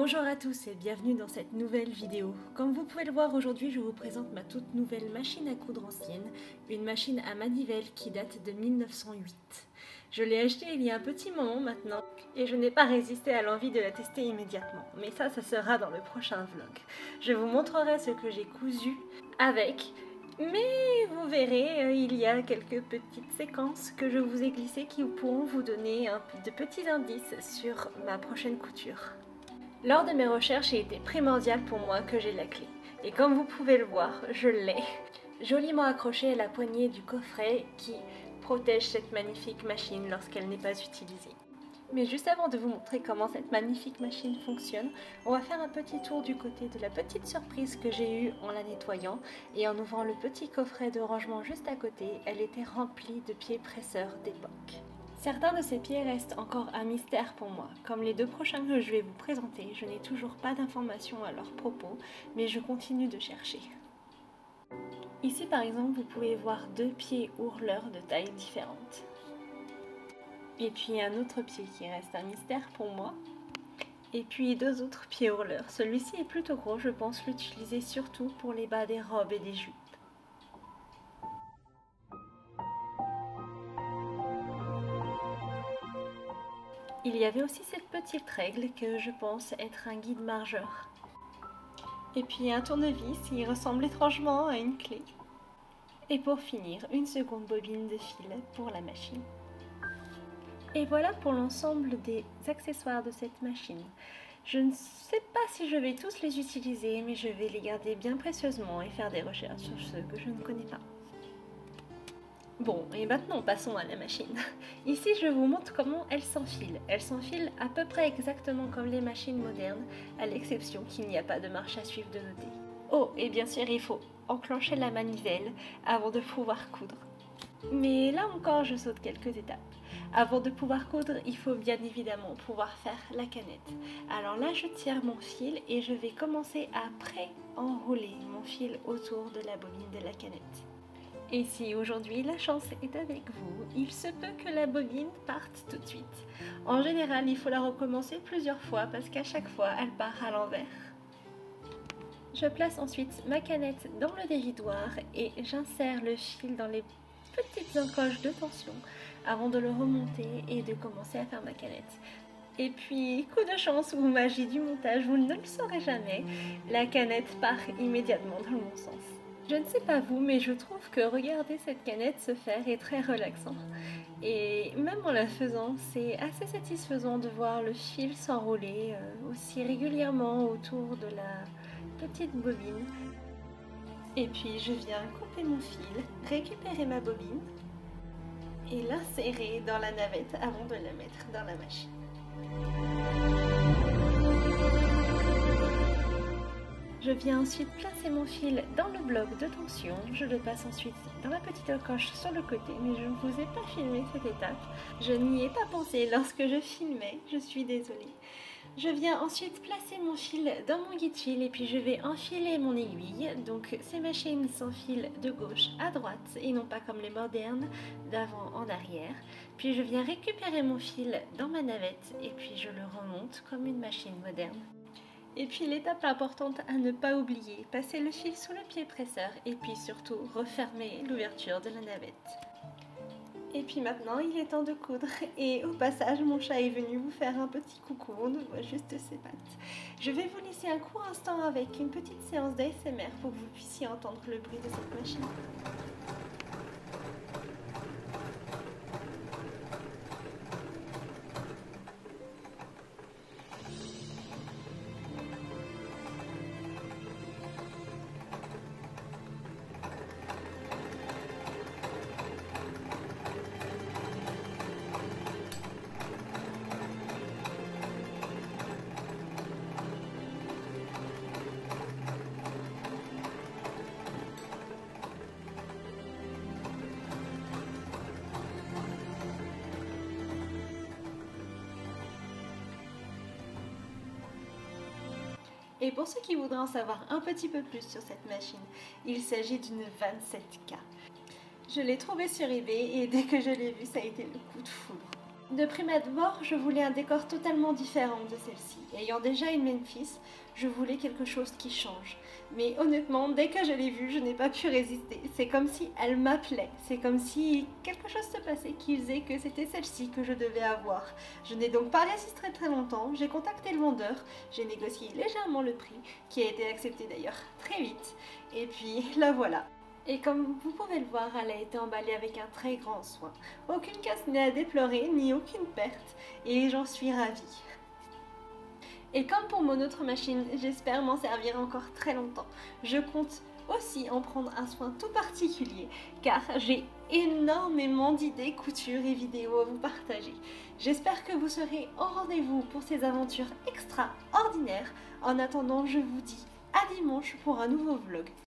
Bonjour à tous et bienvenue dans cette nouvelle vidéo. Comme vous pouvez le voir aujourd'hui, je vous présente ma toute nouvelle machine à coudre ancienne, une machine à manivelle qui date de 1908. Je l'ai achetée il y a un petit moment maintenant et je n'ai pas résisté à l'envie de la tester immédiatement. Mais ça sera dans le prochain vlog. Je vous montrerai ce que j'ai cousu avec, mais vous verrez, il y a quelques petites séquences que je vous ai glissées qui pourront vous donner de petits indices sur ma prochaine couture. Lors de mes recherches, il était primordial pour moi que j'ai la clé. Et comme vous pouvez le voir, je l'ai. Joliment accrochée à la poignée du coffret qui protège cette magnifique machine lorsqu'elle n'est pas utilisée. Mais juste avant de vous montrer comment cette magnifique machine fonctionne, on va faire un petit tour du côté de la petite surprise que j'ai eue en la nettoyant. Et en ouvrant le petit coffret de rangement juste à côté, elle était remplie de pieds presseurs d'époque. Certains de ces pieds restent encore un mystère pour moi. Comme les deux prochains que je vais vous présenter, je n'ai toujours pas d'informations à leur propos, mais je continue de chercher. Ici par exemple, vous pouvez voir deux pieds ourleurs de tailles différentes. Et puis un autre pied qui reste un mystère pour moi. Et puis deux autres pieds ourleurs. Celui-ci est plutôt gros, je pense l'utiliser surtout pour les bas des robes et des jupes. Il y avait aussi cette petite règle que je pense être un guide margeur. Et puis un tournevis, il ressemble étrangement à une clé. Et pour finir, une seconde bobine de fil pour la machine. Et voilà pour l'ensemble des accessoires de cette machine. Je ne sais pas si je vais tous les utiliser, mais je vais les garder bien précieusement et faire des recherches sur ceux que je ne connais pas. Bon, et maintenant passons à la machine. Ici, je vous montre comment elle s'enfile. Elle s'enfile à peu près exactement comme les machines modernes, à l'exception qu'il n'y a pas de marche à suivre de noter. Oh, et bien sûr, il faut enclencher la manivelle avant de pouvoir coudre. Mais là encore, je saute quelques étapes. Avant de pouvoir coudre, il faut bien évidemment pouvoir faire la canette. Alors là, je tire mon fil et je vais commencer à pré-enrouler mon fil autour de la bobine de la canette. Et si aujourd'hui la chance est avec vous, il se peut que la bobine parte tout de suite. En général, il faut la recommencer plusieurs fois parce qu'à chaque fois, elle part à l'envers. Je place ensuite ma canette dans le dévidoir et j'insère le fil dans les petites encoches de tension avant de le remonter et de commencer à faire ma canette. Et puis, coup de chance ou magie du montage, vous ne le saurez jamais, la canette part immédiatement dans le bon sens. Je ne sais pas vous, mais je trouve que regarder cette canette se faire est très relaxant. Et même en la faisant, c'est assez satisfaisant de voir le fil s'enrouler aussi régulièrement autour de la petite bobine. Et puis je viens couper mon fil, récupérer ma bobine et l'insérer dans la navette avant de la mettre dans la machine. Je viens ensuite placer mon fil dans le bloc de tension, je le passe ensuite dans la petite encoche sur le côté, mais je ne vous ai pas filmé cette étape. Je n'y ai pas pensé lorsque je filmais, je suis désolée. Je viens ensuite placer mon fil dans mon guide-fil et puis je vais enfiler mon aiguille. Donc ces machines s'enfilent de gauche à droite et non pas comme les modernes, d'avant en arrière. Puis je viens récupérer mon fil dans ma navette et puis je le remonte comme une machine moderne. Et puis l'étape importante à ne pas oublier, passer le fil sous le pied presseur et puis surtout refermer l'ouverture de la navette. Et puis maintenant il est temps de coudre et au passage mon chat est venu vous faire un petit coucou, on ne voit juste ses pattes. Je vais vous laisser un court instant avec une petite séance d'ASMR pour que vous puissiez entendre le bruit de cette machine. Et pour ceux qui voudraient en savoir un petit peu plus sur cette machine, il s'agit d'une 27K. Je l'ai trouvée sur eBay et dès que je l'ai vue, ça a été le coup de foudre. De prime abord, je voulais un décor totalement différent de celle-ci. Ayant déjà une Memphis, je voulais quelque chose qui change. Mais honnêtement, dès que je l'ai vue, je n'ai pas pu résister. C'est comme si elle m'appelait. C'est comme si quelque chose se passait qui faisait que c'était celle-ci que je devais avoir. Je n'ai donc pas résisté très longtemps. J'ai contacté le vendeur. J'ai négocié légèrement le prix, qui a été accepté d'ailleurs très vite. Et puis la voilà. Et comme vous pouvez le voir, elle a été emballée avec un très grand soin. Aucune casse n'est à déplorer, ni aucune perte, et j'en suis ravie. Et comme pour mon autre machine, j'espère m'en servir encore très longtemps. Je compte aussi en prendre un soin tout particulier, car j'ai énormément d'idées, coutures et vidéos à vous partager. J'espère que vous serez au rendez-vous pour ces aventures extraordinaires. En attendant, je vous dis à dimanche pour un nouveau vlog.